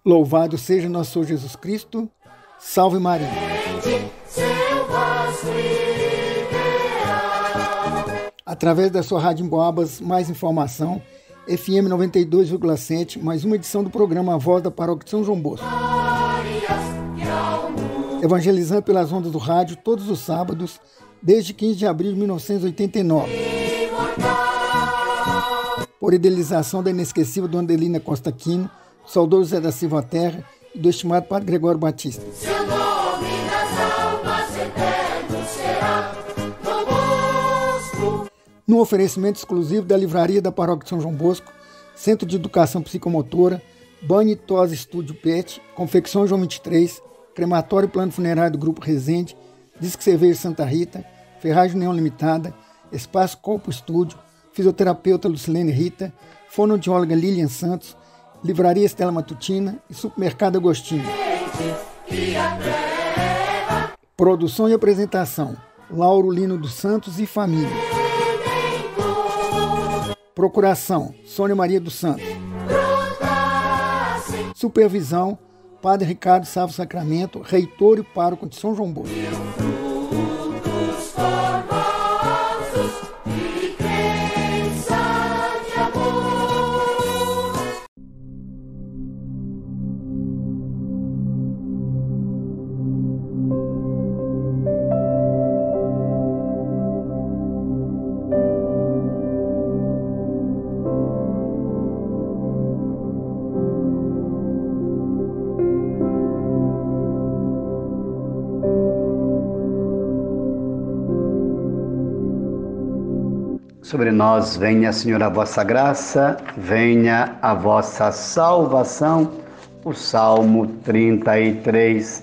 Louvado seja nosso Senhor Jesus Cristo. Salve Maria. Através da sua Rádio Emboabas, mais informação, FM 92,7, mais uma edição do programa A Voz da Paróquia de São João Bosco. Evangelizando pelas ondas do rádio todos os sábados, desde 15 de abril de 1989. Por idealização da inesquecível Dona Adelina Costa Aquino, do saudoso Zé da Silva Terra e do estimado Padre Gregório Batista. Seu nome nas almas eterno será Dom Bosco. No oferecimento exclusivo da Livraria da Paróquia de São João Bosco, Centro de Educação Psicomotora, Banho e Tosa Estúdio Pet, Confecção João 23, Crematório e Plano Funerário do Grupo Resende, Disque Cerveja Santa Rita, Ferragem União Limitada, Espaço Corpo Estúdio, Fisioterapeuta Lucilene Rita, Fonoaudióloga Lilian Santos, Livraria Estela Matutina e Supermercado Agostinho. Produção e apresentação, Lauro Lino dos Santos e família. Procuração, Sônia Maria dos Santos. Supervisão, Padre Ricardo Sávio Sacramento, reitor e pároco de São João Bosco. Sobre nós venha, Senhor, a vossa graça, venha a vossa salvação. O Salmo 33.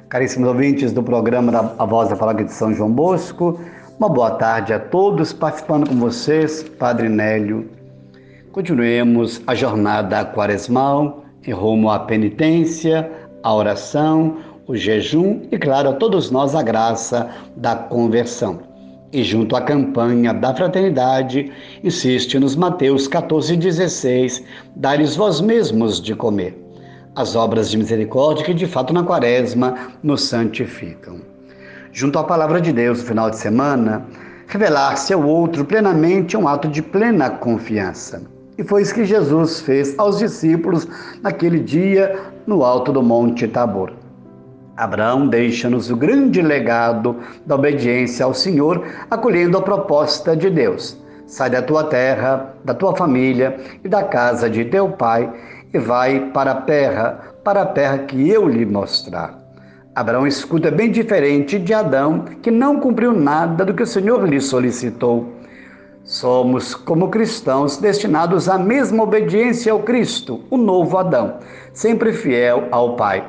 Caríssimos ouvintes do programa A Voz da Paróquia de São João Bosco, uma boa tarde a todos, participando com vocês, Padre Nélio. Continuemos a jornada quaresmal em rumo à penitência, à oração, o jejum e, claro, a todos nós a graça da conversão. E junto à campanha da fraternidade, insiste-nos Mateus 14,16, dai-lhes vós mesmos de comer. As obras de misericórdia que de fato na quaresma nos santificam. Junto à palavra de Deus no final de semana, revelar-se ao outro plenamente é um ato de plena confiança. E foi isso que Jesus fez aos discípulos naquele dia no alto do Monte Tabor. Abraão deixa-nos o grande legado da obediência ao Senhor, acolhendo a proposta de Deus. Sai da tua terra, da tua família e da casa de teu pai e vai para a terra que eu lhe mostrar. Abraão escuta bem diferente de Adão, que não cumpriu nada do que o Senhor lhe solicitou. Somos, como cristãos, destinados à mesma obediência ao Cristo, o novo Adão, sempre fiel ao Pai.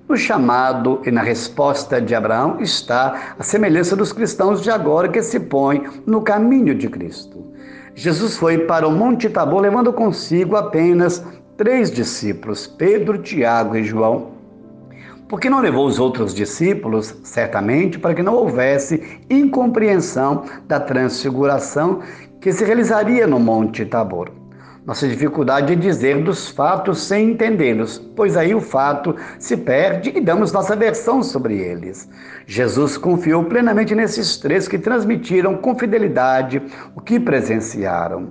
No chamado e na resposta de Abraão está a semelhança dos cristãos de agora que se põem no caminho de Cristo. Jesus foi para o Monte Tabor levando consigo apenas 3 discípulos, Pedro, Tiago e João. Por que não levou os outros discípulos? Certamente para que não houvesse incompreensão da transfiguração que se realizaria no Monte Tabor. Nossa dificuldade é dizer dos fatos sem entendê-los, pois aí o fato se perde e damos nossa versão sobre eles. Jesus confiou plenamente nesses 3 que transmitiram com fidelidade o que presenciaram.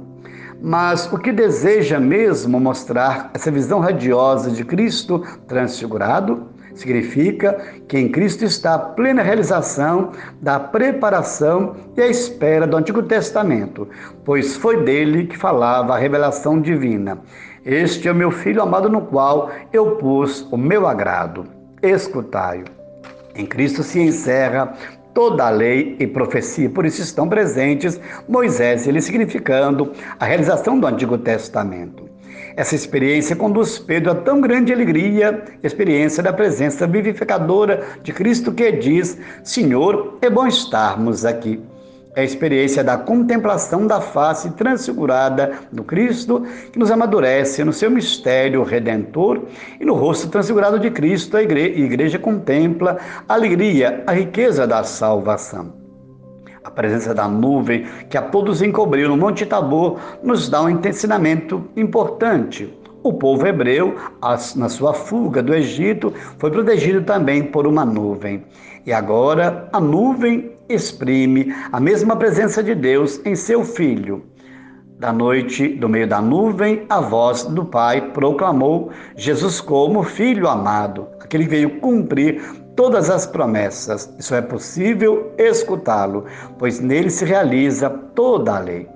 Mas o que deseja mesmo mostrar essa visão radiosa de Cristo transfigurado? Significa que em Cristo está a plena realização da preparação e a espera do Antigo Testamento, pois foi dele que falava a revelação divina. Este é o meu Filho amado no qual eu pus o meu agrado. Escutai-o. Em Cristo se encerra toda a lei e profecia, por isso estão presentes Moisés, ele significando a realização do Antigo Testamento. Essa experiência conduz Pedro a tão grande alegria, experiência da presença vivificadora de Cristo que diz: Senhor, é bom estarmos aqui. É a experiência da contemplação da face transfigurada do Cristo que nos amadurece no seu mistério redentor e no rosto transfigurado de Cristo a igreja contempla a alegria, a riqueza da salvação. A presença da nuvem que a todos encobriu no Monte Tabor nos dá um ensinamento importante. O povo hebreu, na sua fuga do Egito, foi protegido também por uma nuvem. E agora a nuvem exprime a mesma presença de Deus em seu Filho. Da noite, do meio da nuvem, a voz do Pai proclamou Jesus como Filho amado, aquele que veio cumprir todas as promessas. Isso é possível escutá-lo, pois nele se realiza toda a lei.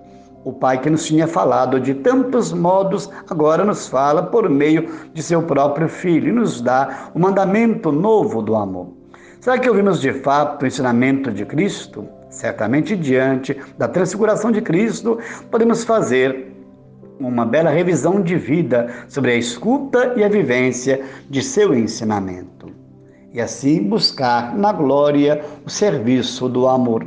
O Pai que nos tinha falado de tantos modos, agora nos fala por meio de seu próprio Filho e nos dá o mandamento novo do amor. Será que ouvimos de fato o ensinamento de Cristo? Certamente, diante da transfiguração de Cristo, podemos fazer uma bela revisão de vida sobre a escuta e a vivência de seu ensinamento. E assim buscar na glória o serviço do amor.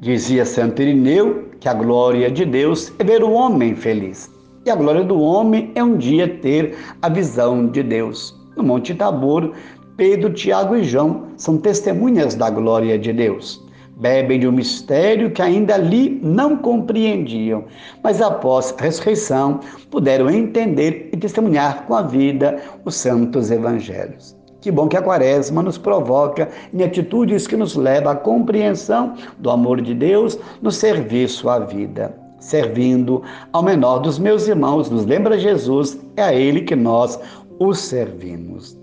Dizia Santo Irineu que a glória de Deus é ver o homem feliz. E a glória do homem é um dia ter a visão de Deus. No Monte Tabor, Pedro, Tiago e João são testemunhas da glória de Deus. Bebem de um mistério que ainda ali não compreendiam, mas após a ressurreição puderam entender e testemunhar com a vida os santos evangelhos. Que bom que a Quaresma nos provoca em atitudes que nos levam à compreensão do amor de Deus no serviço à vida. Servindo ao menor dos meus irmãos, nos lembra Jesus, é a Ele que nós os servimos.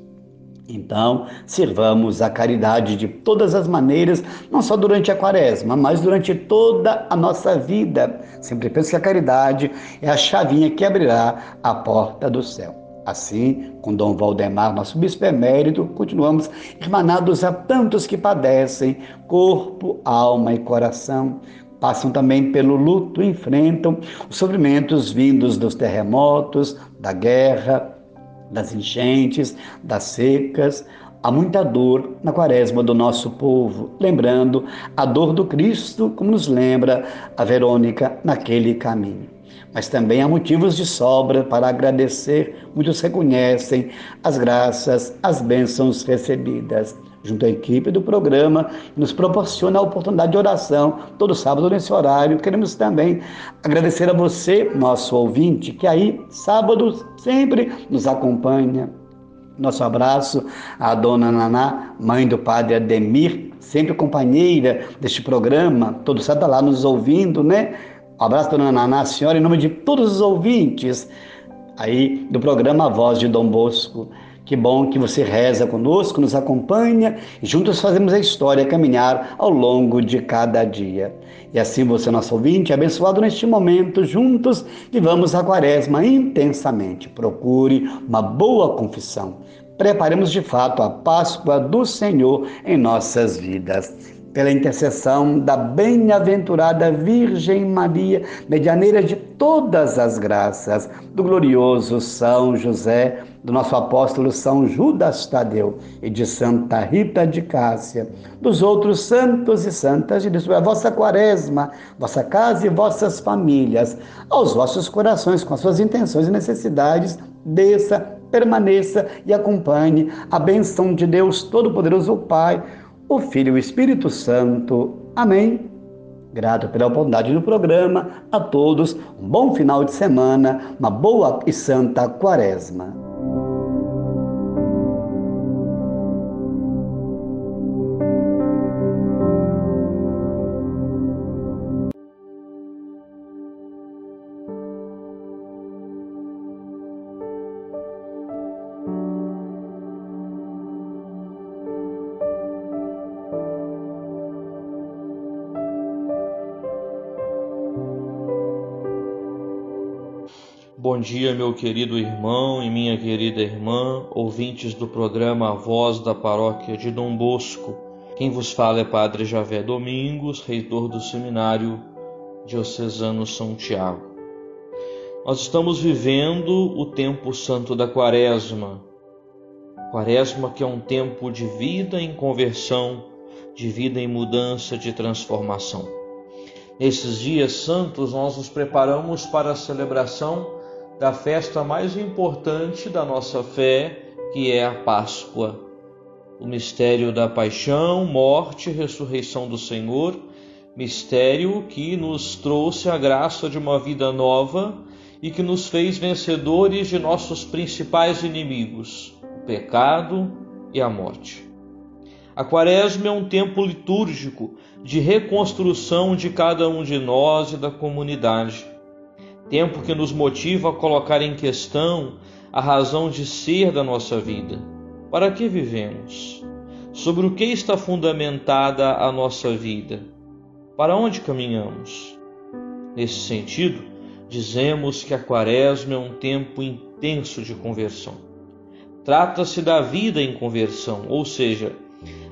Então, sirvamos a caridade de todas as maneiras, não só durante a Quaresma, mas durante toda a nossa vida. Sempre penso que a caridade é a chavinha que abrirá a porta do céu. Assim, com Dom Valdemar, nosso bispo emérito, continuamos irmanados a tantos que padecem, corpo, alma e coração. Passam também pelo luto, enfrentam os sofrimentos vindos dos terremotos, da guerra, das enchentes, das secas. Há muita dor na Quaresma do nosso povo, lembrando a dor do Cristo, como nos lembra a Verônica naquele caminho. Mas também há motivos de sobra para agradecer. Muitos reconhecem as graças, as bênçãos recebidas. Junto à equipe do programa, nos proporciona a oportunidade de oração todo sábado nesse horário. Queremos também agradecer a você, nosso ouvinte, que aí, sábado, sempre nos acompanha. Nosso abraço à dona Naná, mãe do padre Ademir, sempre companheira deste programa, todo sábado lá nos ouvindo, né? Um abraço, dona Naná, a senhora, em nome de todos os ouvintes aí do programa A Voz de Dom Bosco. Que bom que você reza conosco, nos acompanha e juntos fazemos a história caminhar ao longo de cada dia. E assim você, nosso ouvinte, abençoado neste momento, juntos vivamos a Quaresma intensamente. Procure uma boa confissão. Preparemos de fato a Páscoa do Senhor em nossas vidas. Pela intercessão da bem-aventurada Virgem Maria, medianeira de todas as graças, do glorioso São José, do nosso apóstolo São Judas Tadeu e de Santa Rita de Cássia, dos outros santos e santas de Deus, a vossa Quaresma, vossa casa e vossas famílias, aos vossos corações, com as suas intenções e necessidades, desça, permaneça e acompanhe a bênção de Deus Todo-Poderoso, o Pai, o Filho e o Espírito Santo. Amém. Grato pela oportunidade do programa. A todos, um bom final de semana, uma boa e santa Quaresma. Bom dia, meu querido irmão e minha querida irmã, ouvintes do programa A Voz da Paróquia de Dom Bosco. Quem vos fala é Padre Javé Domingos, reitor do Seminário Diocesano São Tiago. Nós estamos vivendo o tempo santo da Quaresma. Quaresma que é um tempo de vida em conversão, de vida em mudança, de transformação. Nesses dias santos nós nos preparamos para a celebração da festa mais importante da nossa fé, que é a Páscoa. O mistério da paixão, morte e ressurreição do Senhor, mistério que nos trouxe a graça de uma vida nova e que nos fez vencedores de nossos principais inimigos, o pecado e a morte. A Quaresma é um tempo litúrgico de reconstrução de cada um de nós e da comunidade. Tempo que nos motiva a colocar em questão a razão de ser da nossa vida. Para que vivemos? Sobre o que está fundamentada a nossa vida? Para onde caminhamos? Nesse sentido, dizemos que a Quaresma é um tempo intenso de conversão. Trata-se da vida em conversão, ou seja,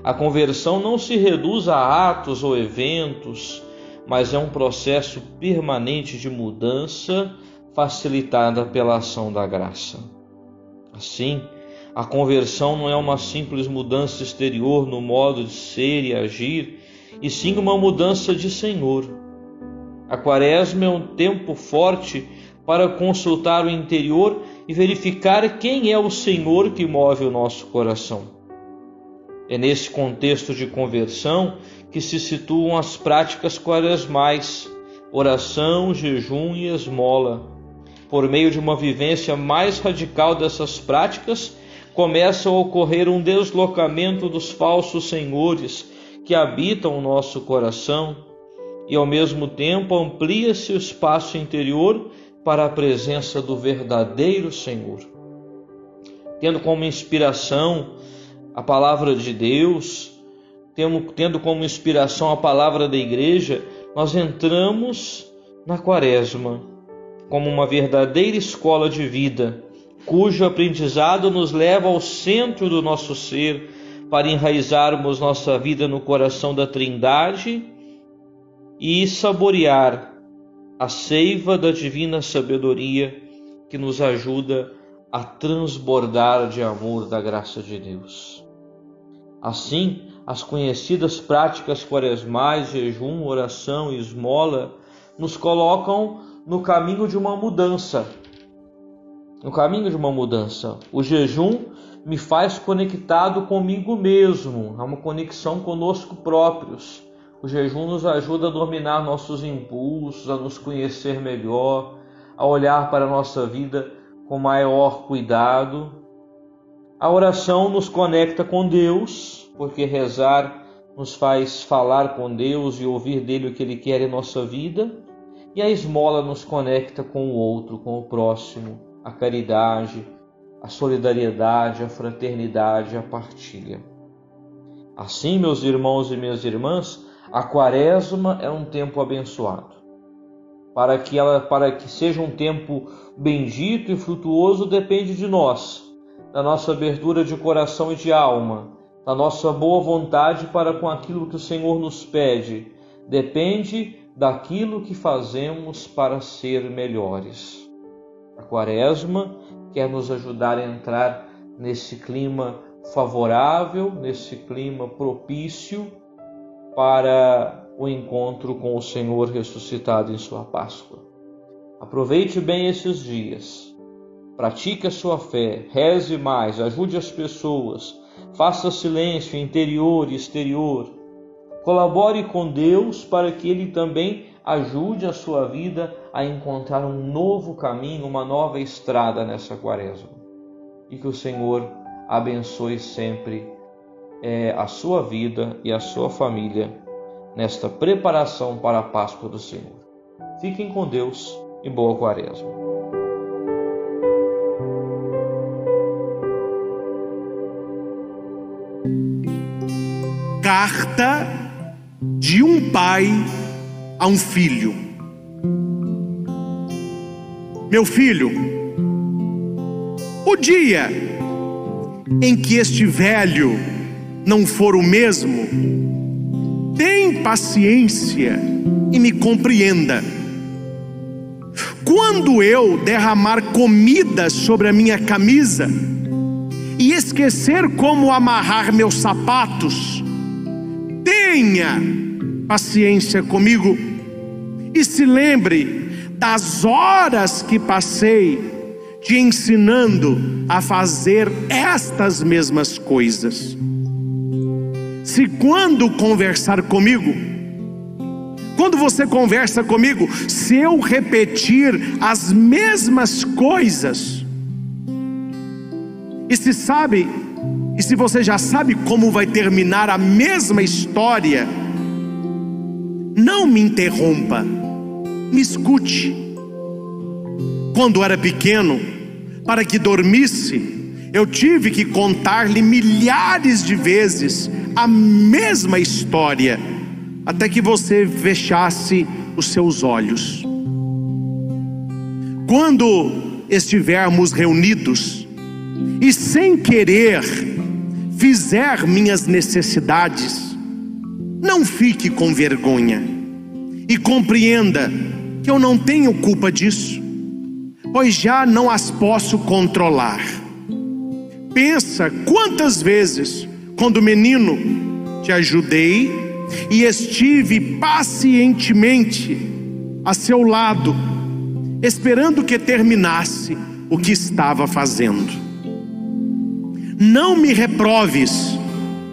a conversão não se reduz a atos ou eventos, mas é um processo permanente de mudança facilitada pela ação da graça. Assim, a conversão não é uma simples mudança exterior no modo de ser e agir, e sim uma mudança de Senhor. A Quaresma é um tempo forte para consultar o interior e verificar quem é o Senhor que move o nosso coração. É nesse contexto de conversão que se situam as práticas quaresmais, oração, jejum e esmola. Por meio de uma vivência mais radical dessas práticas, começa a ocorrer um deslocamento dos falsos senhores que habitam o nosso coração e, ao mesmo tempo, amplia-se o espaço interior para a presença do verdadeiro Senhor. Tendo como inspiração a palavra de Deus, tendo como inspiração a palavra da Igreja, nós entramos na Quaresma como uma verdadeira escola de vida, cujo aprendizado nos leva ao centro do nosso ser para enraizarmos nossa vida no coração da Trindade e saborear a seiva da divina sabedoria que nos ajuda a transbordar de amor da graça de Deus. Assim, as conhecidas práticas quaresmais, jejum, oração e esmola, nos colocam no caminho de uma mudança. O jejum me faz conectado comigo mesmo, há uma conexão conosco próprios. O jejum nos ajuda a dominar nossos impulsos, a nos conhecer melhor, a olhar para a nossa vida com maior cuidado. A oração nos conecta com Deus, porque rezar nos faz falar com Deus e ouvir dele o que ele quer em nossa vida. E a esmola nos conecta com o outro, com o próximo, a caridade, a solidariedade, a fraternidade, a partilha. Assim, meus irmãos e minhas irmãs, a Quaresma é um tempo abençoado. Para que seja um tempo bendito e frutuoso, depende de nós, da nossa abertura de coração e de alma, da nossa boa vontade para com aquilo que o Senhor nos pede. Depende daquilo que fazemos para ser melhores. A Quaresma quer nos ajudar a entrar nesse clima favorável, nesse clima propício para o encontro com o Senhor ressuscitado em sua Páscoa. Aproveite bem esses dias. Pratique a sua fé, reze mais, ajude as pessoas, faça silêncio interior e exterior. Colabore com Deus para que Ele também ajude a sua vida a encontrar um novo caminho, uma nova estrada nessa Quaresma. E que o Senhor abençoe sempre a sua vida e a sua família nesta preparação para a Páscoa do Senhor. Fiquem com Deus e boa Quaresma. Carta de um pai a um filho. Meu filho, o dia em que este velho não for o mesmo, tem paciência e me compreenda. Quando eu derramar comida sobre a minha camisa e esquecer como amarrar meus sapatos, tenha paciência comigo e se lembre das horas que passei te ensinando a fazer estas mesmas coisas. Se quando conversar comigo, Quando você conversa comigo, se eu repetir as mesmas coisas, e se você já sabe como vai terminar a mesma história, não me interrompa, me escute. Quando era pequeno, para que dormisse, eu tive que contar-lhe milhares de vezes a mesma história, até que você fechasse os seus olhos. Quando estivermos reunidos e sem querer fizer minhas necessidades, não fique com vergonha e compreenda que eu não tenho culpa disso, pois já não as posso controlar. Pensa quantas vezes, quando menino, te ajudei e estive pacientemente a seu lado, esperando que terminasse o que estava fazendo. Não me reproves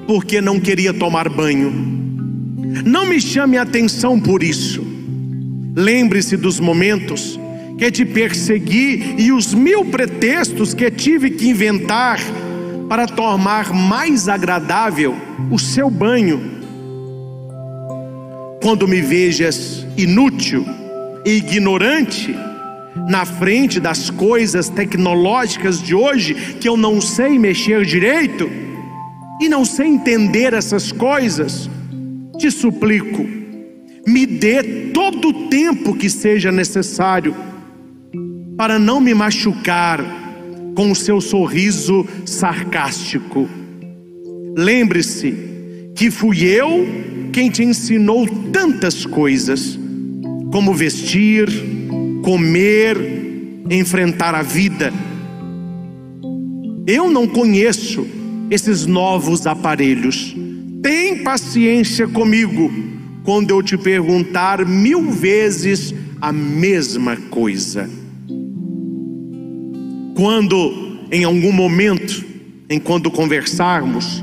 porque não queria tomar banho. Não me chame a atenção por isso. Lembre-se dos momentos que te persegui e os 1000 pretextos que tive que inventar para tornar mais agradável o seu banho. Quando me vejas inútil e ignorante na frente das coisas tecnológicas de hoje, que eu não sei mexer direito e não sei entender essas coisas, te suplico, me dê todo o tempo que seja necessário para não me machucar com o seu sorriso sarcástico. Lembre-se que fui eu quem te ensinou tantas coisas, como vestir, comer, enfrentar a vida. Eu não conheço esses novos aparelhos. Tem paciência comigo quando eu te perguntar 1000 vezes a mesma coisa. Quando em algum momento, enquanto conversarmos,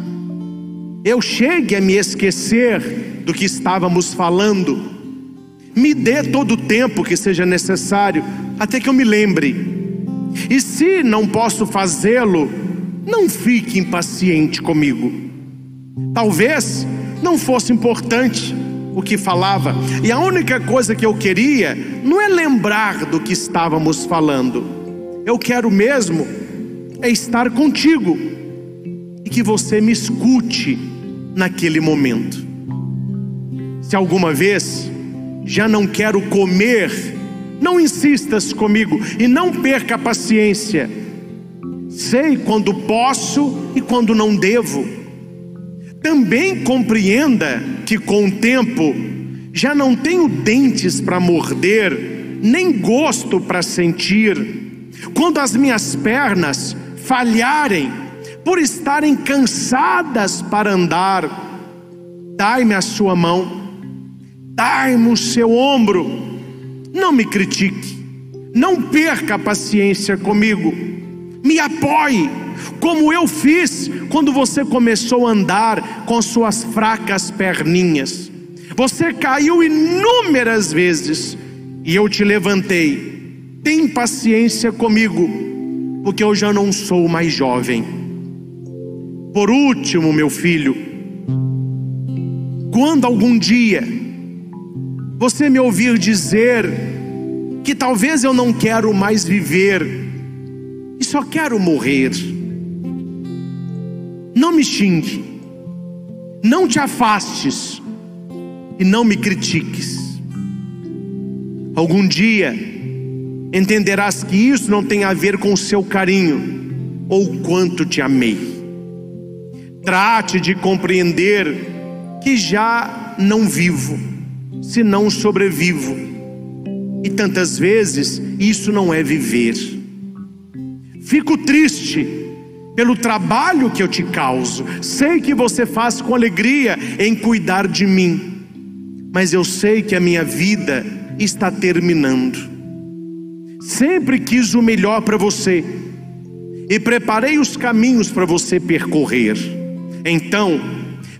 eu chegue a me esquecer do que estávamos falando, me dê todo o tempo que seja necessário até que eu me lembre. E se não posso fazê-lo, não fique impaciente comigo. Talvez não fosse importante o que falava, e a única coisa que eu queria não é lembrar do que estávamos falando. Eu quero mesmo é estar contigo e que você me escute naquele momento. Se alguma vez já não quero comer, não insistas comigo e não perca a paciência. Sei quando posso e quando não devo. Também compreenda que com o tempo já não tenho dentes para morder, nem gosto para sentir. Quando as minhas pernas falharem por estarem cansadas para andar, dai-me a sua mão, dai-me o seu ombro. Não me critique, não perca a paciência comigo, me apoie, como eu fiz quando você começou a andar com suas fracas perninhas. Você caiu inúmeras vezes e eu te levantei. Tem paciência comigo, porque eu já não sou mais jovem. Por último, meu filho, quando algum dia você me ouvir dizer que talvez eu não quero mais viver e só quero morrer, não me xingue, não te afastes e não me critiques. Algum dia entenderás que isso não tem a ver com o seu carinho ou o quanto te amei. Trate de compreender que já não vivo, senão sobrevivo. E tantas vezes isso não é viver. Fico triste pelo trabalho que eu te causo. Sei que você faz com alegria em cuidar de mim, mas eu sei que a minha vida está terminando. Sempre quis o melhor para você e preparei os caminhos para você percorrer. Então,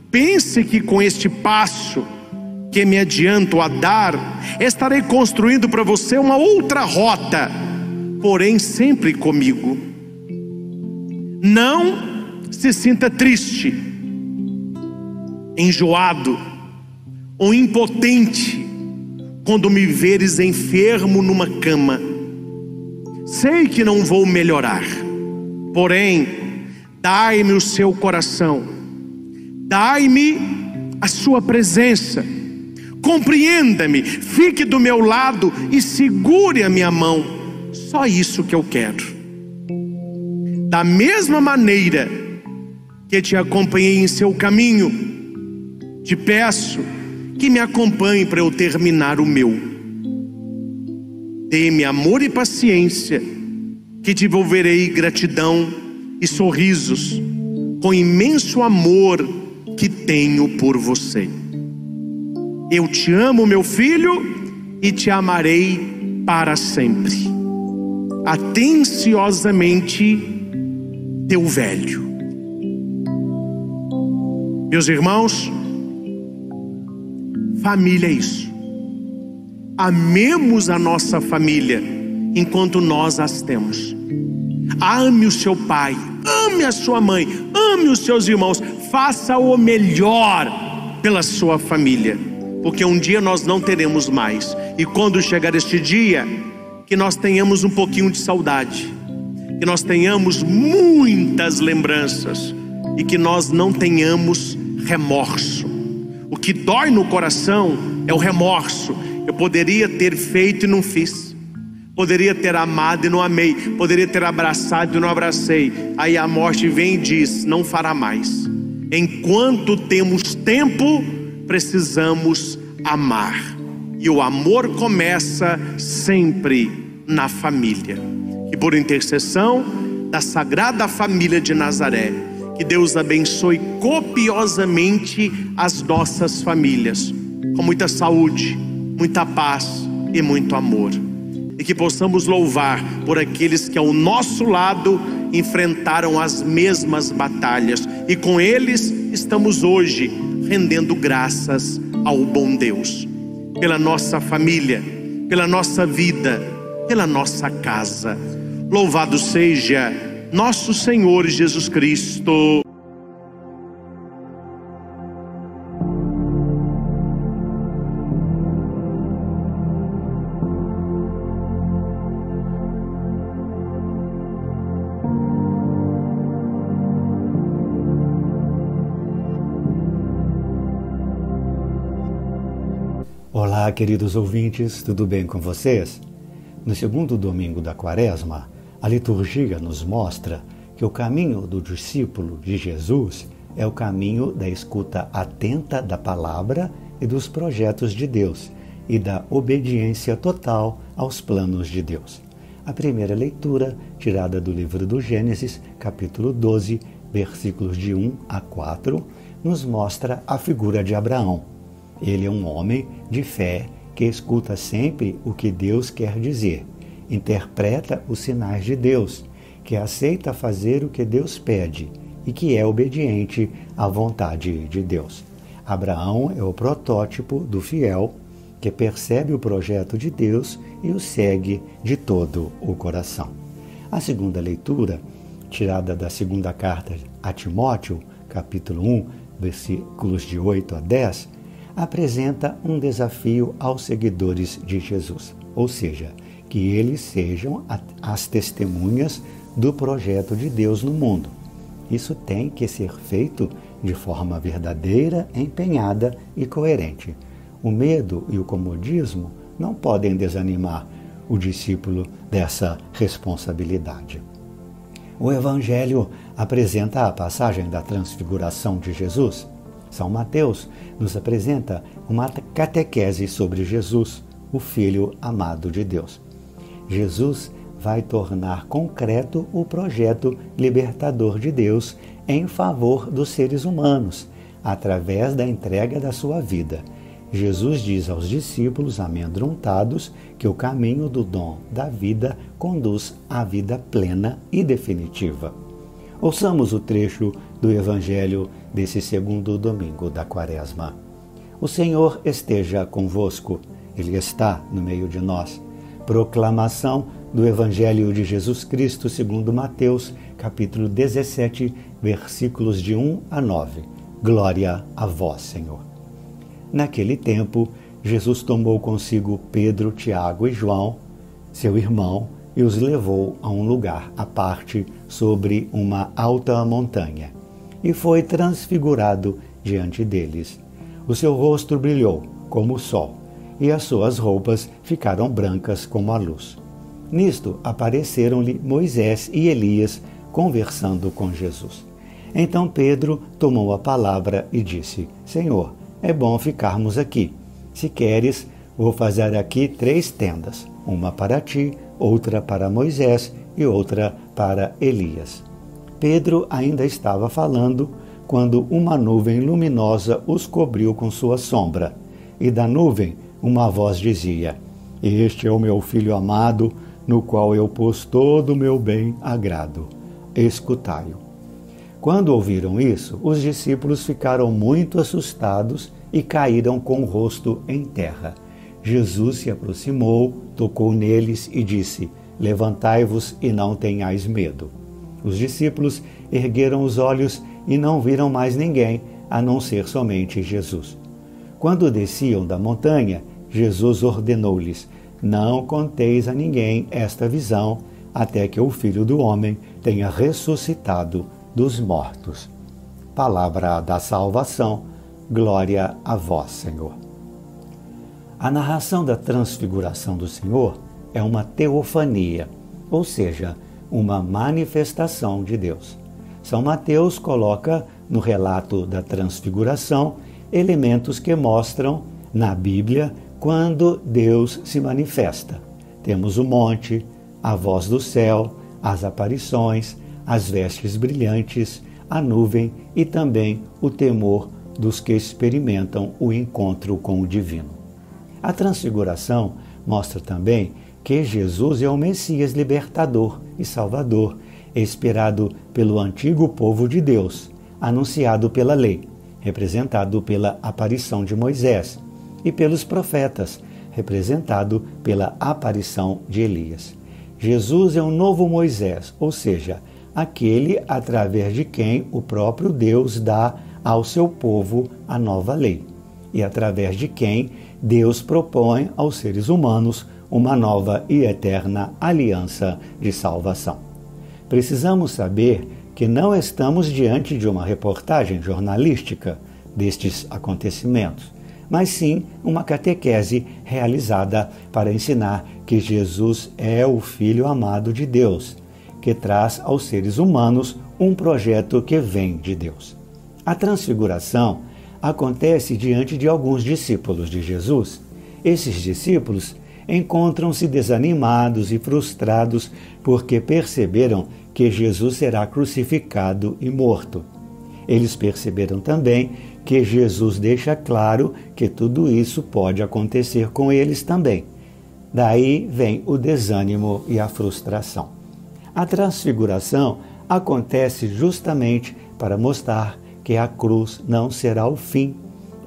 pense que com este passo que me adianto a dar, estarei construindo para você uma outra rota, porém sempre comigo. Não se sinta triste, enjoado ou impotente quando me veres enfermo numa cama. Sei que não vou melhorar, porém, dai-me o seu coração, dai-me a sua presença, compreenda-me, fique do meu lado e segure a minha mão. Só isso que eu quero. Da mesma maneira que te acompanhei em seu caminho, te peço que me acompanhe para eu terminar o meu. Dê-me amor e paciência, que te devolverei gratidão e sorrisos, com imenso amor que tenho por você. Eu te amo, meu filho, e te amarei para sempre. Atenciosamente, teu velho. Meus irmãos, família é isso. Amemos a nossa família enquanto nós as temos. Ame o seu pai, ame a sua mãe, ame os seus irmãos, faça o melhor pela sua família, porque um dia nós não teremos mais. E quando chegar este dia, que nós tenhamos um pouquinho de saudade, que nós tenhamos muitas lembranças e que nós não tenhamos remorso. O que dói no coração é o remorso. Eu poderia ter feito e não fiz, poderia ter amado e não amei, poderia ter abraçado e não abracei. Aí a morte vem e diz: não fará mais. Enquanto temos tempo, precisamos amar. E o amor começa sempre na família. E por intercessão da Sagrada Família de Nazaré, que Deus abençoe copiosamente as nossas famílias, com muita saúde, muita paz e muito amor. E que possamos louvar por aqueles que ao nosso lado enfrentaram as mesmas batalhas, e com eles estamos hoje rendendo graças ao bom Deus, pela nossa família, pela nossa vida, pela nossa casa. Louvado seja nosso Senhor Jesus Cristo. Olá, queridos ouvintes, tudo bem com vocês? No segundo domingo da Quaresma, a liturgia nos mostra que o caminho do discípulo de Jesus é o caminho da escuta atenta da palavra e dos projetos de Deus e da obediência total aos planos de Deus. A primeira leitura, tirada do livro do Gênesis, capítulo 12, versículos de 1 a 4, nos mostra a figura de Abraão. Ele é um homem de fé que escuta sempre o que Deus quer dizer, interpreta os sinais de Deus, que aceita fazer o que Deus pede e que é obediente à vontade de Deus. Abraão é o protótipo do fiel que percebe o projeto de Deus e o segue de todo o coração. A segunda leitura, tirada da segunda carta a Timóteo, capítulo 1, versículos de 8 a 10, apresenta um desafio aos seguidores de Jesus, ou seja, que eles sejam as testemunhas do projeto de Deus no mundo. Isso tem que ser feito de forma verdadeira, empenhada e coerente. O medo e o comodismo não podem desanimar o discípulo dessa responsabilidade. O Evangelho apresenta a passagem da transfiguração de Jesus. São Mateus nos apresenta uma catequese sobre Jesus, o Filho amado de Deus. Jesus vai tornar concreto o projeto libertador de Deus em favor dos seres humanos, através da entrega da sua vida. Jesus diz aos discípulos amedrontados que o caminho do dom da vida conduz à vida plena e definitiva. Ouçamos o trecho do Evangelho desse segundo domingo da Quaresma. O Senhor esteja convosco, Ele está no meio de nós. Proclamação do Evangelho de Jesus Cristo segundo Mateus, capítulo 17, versículos de 1 a 9. Glória a vós, Senhor. Naquele tempo, Jesus tomou consigo Pedro, Tiago e João, seu irmão, e os levou a um lugar à parte sobre uma alta montanha, e foi transfigurado diante deles. O seu rosto brilhou como o sol, e as suas roupas ficaram brancas como a luz. Nisto apareceram-lhe Moisés e Elias conversando com Jesus. Então Pedro tomou a palavra e disse: Senhor, é bom ficarmos aqui. Se queres, vou fazer aqui 3 tendas, uma para ti, outra para Moisés e outra para Elias. Pedro ainda estava falando quando uma nuvem luminosa os cobriu com sua sombra. E da nuvem uma voz dizia: Este é o meu filho amado, no qual eu pus todo o meu bem-agrado. Escutai-o. Quando ouviram isso, os discípulos ficaram muito assustados e caíram com o rosto em terra. Jesus se aproximou, tocou neles e disse: Levantai-vos e não tenhais medo. Os discípulos ergueram os olhos e não viram mais ninguém, a não ser somente Jesus. Quando desciam da montanha, Jesus ordenou-lhes: Não conteis a ninguém esta visão, até que o Filho do Homem tenha ressuscitado dos mortos. Palavra da salvação, glória a vós, Senhor. A narração da transfiguração do Senhor é uma teofania, ou seja, uma manifestação de Deus. São Mateus coloca no relato da transfiguração elementos que mostram, na Bíblia, quando Deus se manifesta. Temos o monte, a voz do céu, as aparições, as vestes brilhantes, a nuvem e também o temor dos que experimentam o encontro com o divino. A transfiguração mostra também que Jesus é o Messias libertador e salvador, esperado pelo antigo povo de Deus, anunciado pela lei, representado pela aparição de Moisés, e pelos profetas, representado pela aparição de Elias. Jesus é um novo Moisés, ou seja, aquele através de quem o próprio Deus dá ao seu povo a nova lei, e através de quem Deus propõe aos seres humanos uma nova e eterna aliança de salvação. Precisamos saber que não estamos diante de uma reportagem jornalística destes acontecimentos, mas sim uma catequese realizada para ensinar que Jesus é o Filho amado de Deus, que traz aos seres humanos um projeto que vem de Deus. A transfiguração acontece diante de alguns discípulos de Jesus. Esses discípulos encontram-se desanimados e frustrados porque perceberam que Jesus será crucificado e morto. Eles perceberam também que Jesus deixa claro que tudo isso pode acontecer com eles também. Daí vem o desânimo e a frustração. A transfiguração acontece justamente para mostrar que a cruz não será o fim,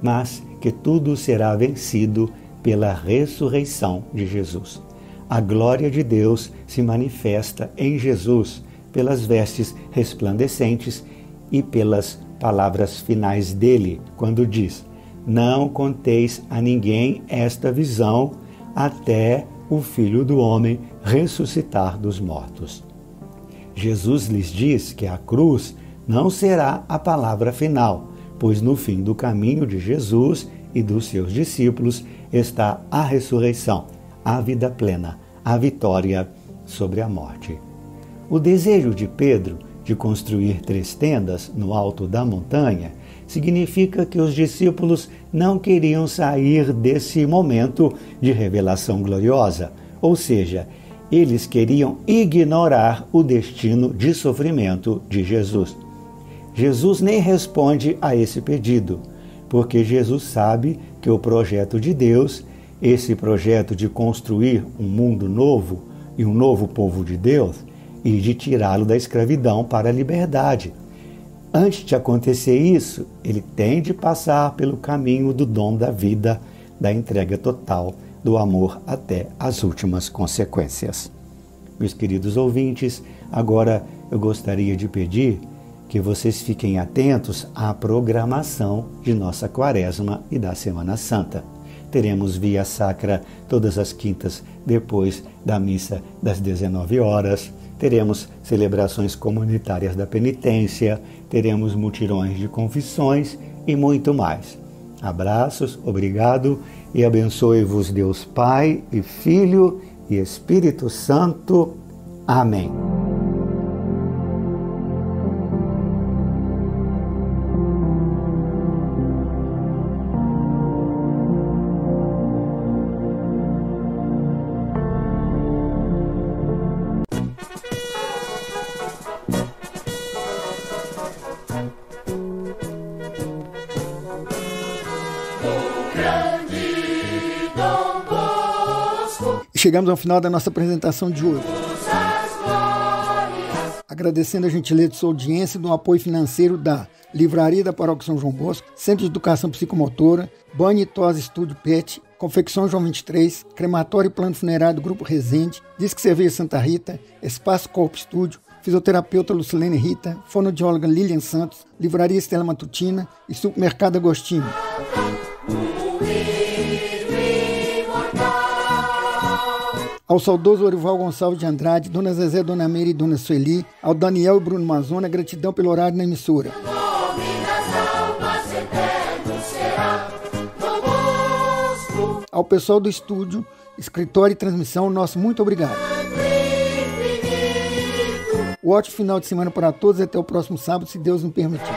mas que tudo será vencido pela ressurreição de Jesus. A glória de Deus se manifesta em Jesus pelas vestes resplandecentes e pelas palavras finais dele, quando diz: Não conteis a ninguém esta visão até o Filho do Homem ressuscitar dos mortos. Jesus lhes diz que a cruz não será a palavra final, pois no fim do caminho de Jesus e dos seus discípulos está a ressurreição, a vida plena, a vitória sobre a morte. O desejo de Pedro de construir 3 tendas no alto da montanha significa que os discípulos não queriam sair desse momento de revelação gloriosa, ou seja, eles queriam ignorar o destino de sofrimento de Jesus. Jesus nem responde a esse pedido, porque Jesus sabe que o projeto de Deus, esse projeto de construir um mundo novo e um novo povo de Deus, e de tirá-lo da escravidão para a liberdade. Antes de acontecer isso, ele tem de passar pelo caminho do dom da vida, da entrega total, do amor até as últimas consequências. Meus queridos ouvintes, agora eu gostaria de pedir que vocês fiquem atentos à programação de nossa Quaresma e da Semana Santa. Teremos Via Sacra todas as quintas, depois da missa das 19 horas. Teremos celebrações comunitárias da penitência, teremos mutirões de confissões e muito mais. Abraços, obrigado e abençoe-vos Deus Pai e Filho e Espírito Santo. Amém. Chegamos ao final da nossa apresentação de hoje. Agradecendo a gentileza de sua audiência e do apoio financeiro da Livraria da Paróquia São João Bosco, Centro de Educação Psicomotora, Banho e Tosse Estúdio Pet, Confecção João 23, Crematório e Plano Funerário do Grupo Resende, Disque Cerveja Santa Rita, Espaço Corpo Estúdio, Fisioterapeuta Lucilene Rita, Fonoaudióloga Lilian Santos, Livraria Estela Matutina e Supermercado Agostinho. Ao saudoso Orival Gonçalves de Andrade, Dona Zezé, Dona Meire e Dona Sueli, ao Daniel e Bruno Mazona, gratidão pelo horário na emissora. Ao pessoal do estúdio, escritório e transmissão, nosso muito obrigado. Um ótimo final de semana para todos e até o próximo sábado, se Deus nos permitir.